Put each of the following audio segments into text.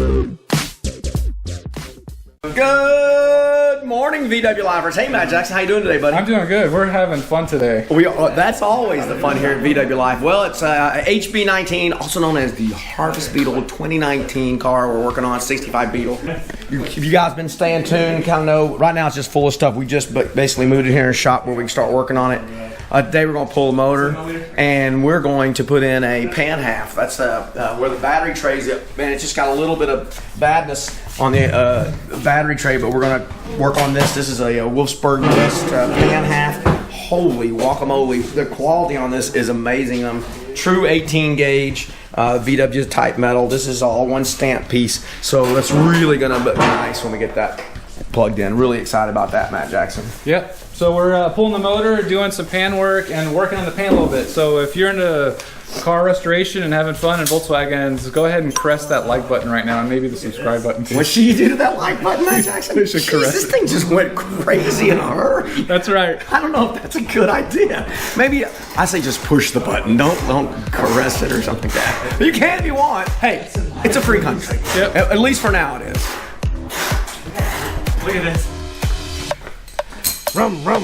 Good morning, VW Livers. Hey, Matt Jackson, how you doing today, buddy? I'm doing good. We're having fun today. That's always the fun here at VW Live. Well, it's HB19, also known as the Harvest Beetle 2019 car we're working on, 65 Beetle. If you guys been staying tuned, kind of know, right now it's just full of stuff. We just basically moved it here in a shop where we can start working on it. Today we're going to pull the motor, and we're going to put in a pan half. That's where the battery trays, man, it's just got a little bit of badness on the battery tray, but we're going to work on this. This is a Wolfsburg West pan half. Holy guacamole. The quality on this is amazing. True 18 gauge VW type metal. This is all one stamp piece, so it's really going to look nice when we get that plugged in. Really excited about that, Matt Jackson. Yep. So we're pulling the motor, doing some pan work, and working on the pan a little bit. So if you're into car restoration and having fun in Volkswagens, go ahead and press that like button right now, and maybe the subscribe button too. What should you do to that like button, Matt Jackson? Jeez, this thing just went crazy in a hurry. That's right. I don't know if that's a good idea. Maybe I say just push the button. Don't caress it or something like that. You can if you want. Hey, it's a free country. Yep. At least for now it is. Look at this. Rum. Look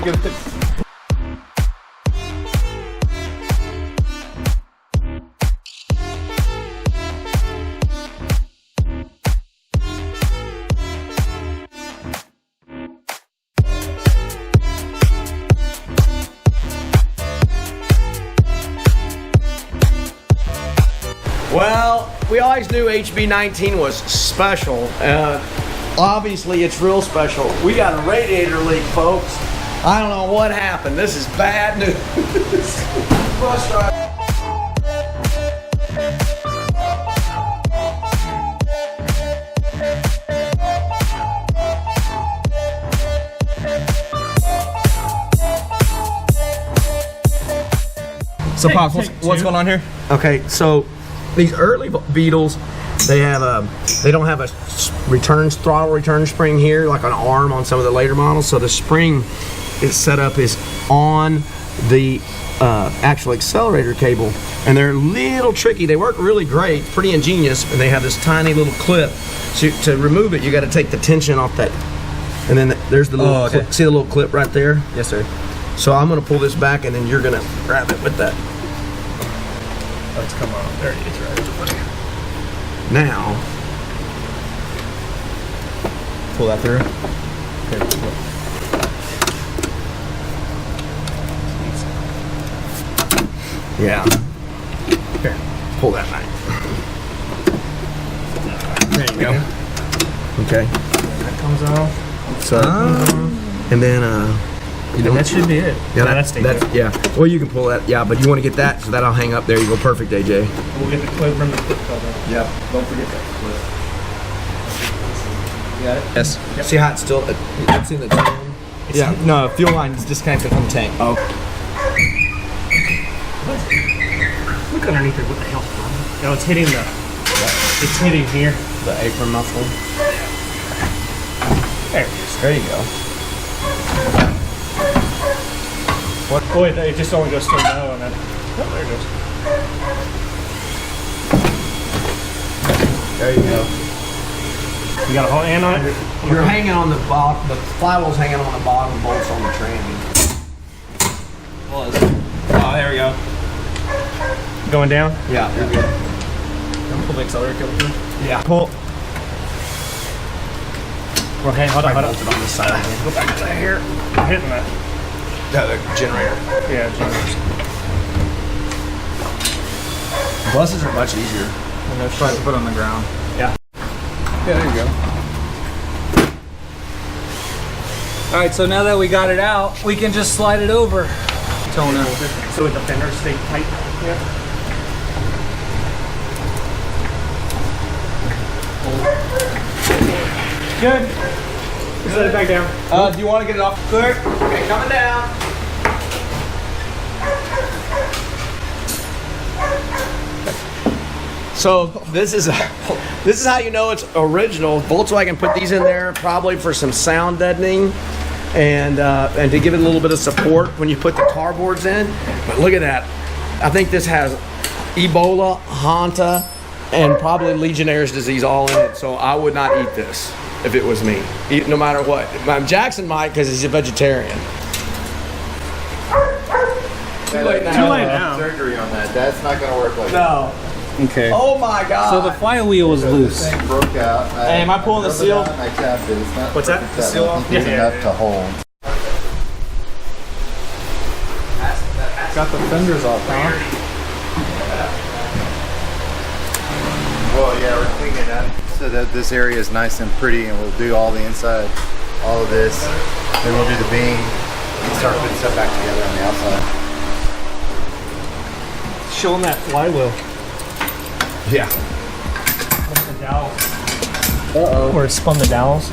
at this. Well, we always knew HB19 was special. Obviously, it's real special. We got a radiator leak, folks. I don't know what happened. This is bad news. Bus driver. So, Pops, what's going on here? Okay, so these early Beetles, they don't have a throttle return spring here, like an arm on some of the later models. So the spring is set up is on the actual accelerator cable, and they're a little tricky. They work really great, pretty ingenious, and they have this tiny little clip. So to remove it, you got to take the tension off that, and then there's the little clip. See the little clip right there? Yes, sir. So I'm going to pull this back, and then you're going to grab it with that. Let's come on. There it is, right? Now, Pull that through. Okay. yeah. Here, pull that knife. There you go. Okay. That comes off. So, and then that should be it. Yeah, that's yeah. Well, you can pull that. Yeah, but you want to get that, so that'll hang up there. You go perfect, AJ. We'll get the clip from the clip cover. Yeah. Don't forget that clip. You got it? Yes. Yep. See how it's still? It's in the tan. Yeah. No, fuel line is disconnected from the tank. Oh. Look underneath there. What the hell? No, it's hitting the. It's hitting here. The apron muffler. There it is. There you go. What? Boy, it just only goes to no, and then. Oh, there it goes. There you go. You got a whole hand on it? You're hanging on the bottom. The flywheel's hanging on the bottom bolts on the tranny. Oh, there we go. Going down? Yeah, you're good. Pull the accelerator cable through. Yeah. Pull. Well, hey, hold on. Bolt it on this side again. Go back to here. I'm hitting that. The generator. Yeah, generators. Buses are much easier. And they're trying to put on the ground. Yeah. Yeah, there you go. All right, so now that we got it out, we can just slide it over. Toner. So with the fender stay tight here. Good. Set it back down. Do you want to get it off quick? Okay, coming down. So this is how you know it's original. Volkswagen put these in there probably for some sound deadening and to give it a little bit of support when you put the tar boards in. But look at that. I think this has Ebola, Honda, and probably Legionnaire's disease all in it. So I would not eat this if it was me, no matter what. Jackson might because he's a vegetarian. Too late now. Surgery on that. That's not going to work like No. Okay. Oh my God. So the flywheel was loose. that. Thing broke out. Hey, am I pulling the seal? I tapped it. It's not What's that? perfect The tap. seal I off? think it's Yeah. enough to hold. Got the fenders off, huh? Well, yeah, we're cleaning it up so that this area is nice and pretty, and we'll do all the inside, all of this. Then we'll do the beam and start putting stuff back together on the outside. Showing that flywheel. Yeah. The dowels. Where it spun the dowels.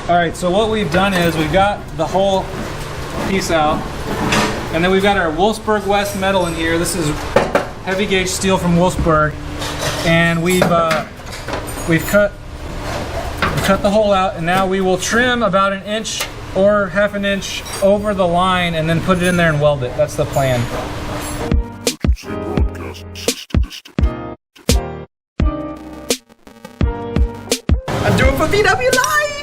All right, so what we've done is we've got the whole piece out, and then we've got our Wolfsburg West metal in here. This is heavy gauge steel from Wolfsburg, and we've cut the hole out, and now we will trim about 1 inch or half an inch over the line, and then put it in there and weld it. That's the plan. I'm doing for VW Live.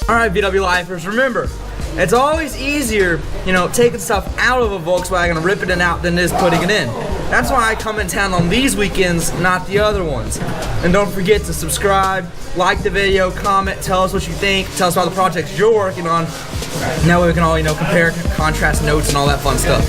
All right, VW Lifers, remember, it's always easier, taking stuff out of a Volkswagen and ripping it out than it is putting it in. That's why I come in town on these weekends, not the other ones. And don't forget to subscribe, like the video, comment, tell us what you think, tell us about the projects you're working on. Now we can all, compare, contrast notes and all that fun stuff.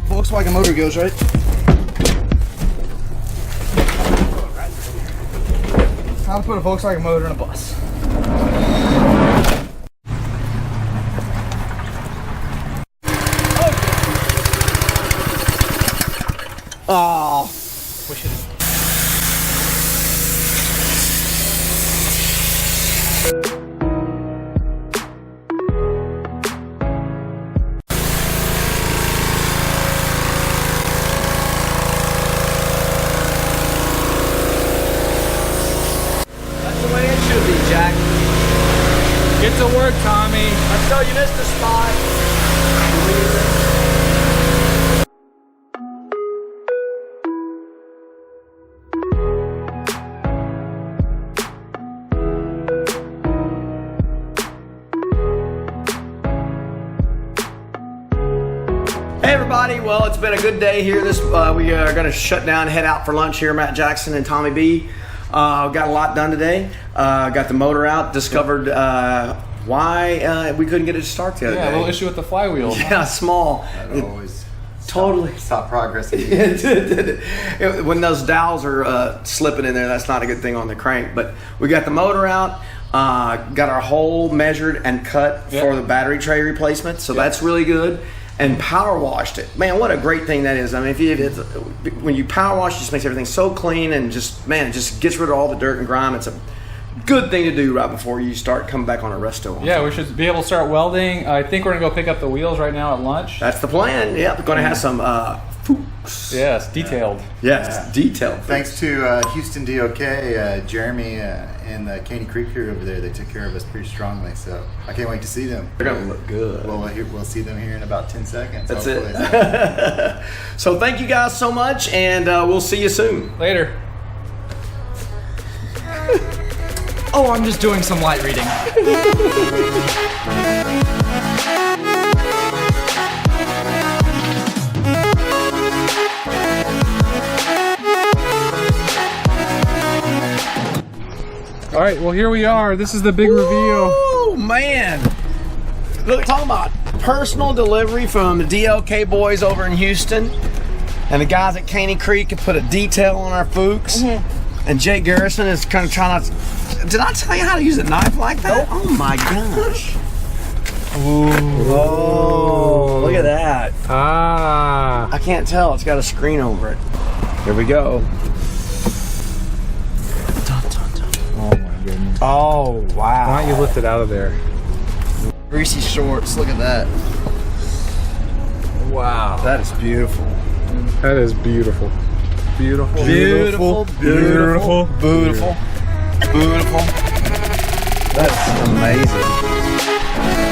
Volkswagen motor goes, right? How to put a Volkswagen motor in a bus. Oh. Jack. Get to work, Tommy. I tell you, missed the spot. Hey everybody, well it's been a good day here. We are going to shut down, head out for lunch here, Matt Jackson and Tommy B. Got a lot done today. Got the motor out, discovered why we couldn't get it to start the other day. Yeah, a little issue with the flywheel. Yeah, small. That always Totally. stop progress. When those dowels are slipping in there, that's not a good thing on the crank. But we got the motor out, got our hole measured and cut for the battery tray replacement. So that's really good. And power washed it. Man, what a great thing that is. I mean, when you power wash, it just makes everything so clean and just gets rid of all the dirt and grime. It's a good thing to do right before you start coming back on a resto. Yeah, we should be able to start welding. I think we're gonna go pick up the wheels right now at lunch. That's the plan. Yeah, we're going to have some Fuchs. Yes, detailed. Yes, detailed. Thanks to Houston DOK, Jeremy, and the Caney Creek crew over there. They took care of us pretty strongly, so I can't wait to see them. They're going to look good. We'll see them here in about 10 seconds. That's hopefully. it. So thank you guys so much, and we'll see you soon. Later. Oh, I'm just doing some light reading. All right, well here we are. This is the big reveal. Oh man! Look, talking about personal delivery from the DLK boys over in Houston, and the guys at Caney Creek have put a detail on our Fuchs. And Jake Garrison is kind of trying to. Did I tell you how to use a knife like that? Oh my gosh! Ooh. Oh, look at that! Ah. I can't tell. It's got a screen over it. Here we go. Oh my goodness. Oh wow! Why don't you lift it out of there? Greasy shorts. Look at that. Wow. That is beautiful. That is beautiful. Beautiful. Beautiful. Beautiful. Beautiful. Beautiful. That's amazing.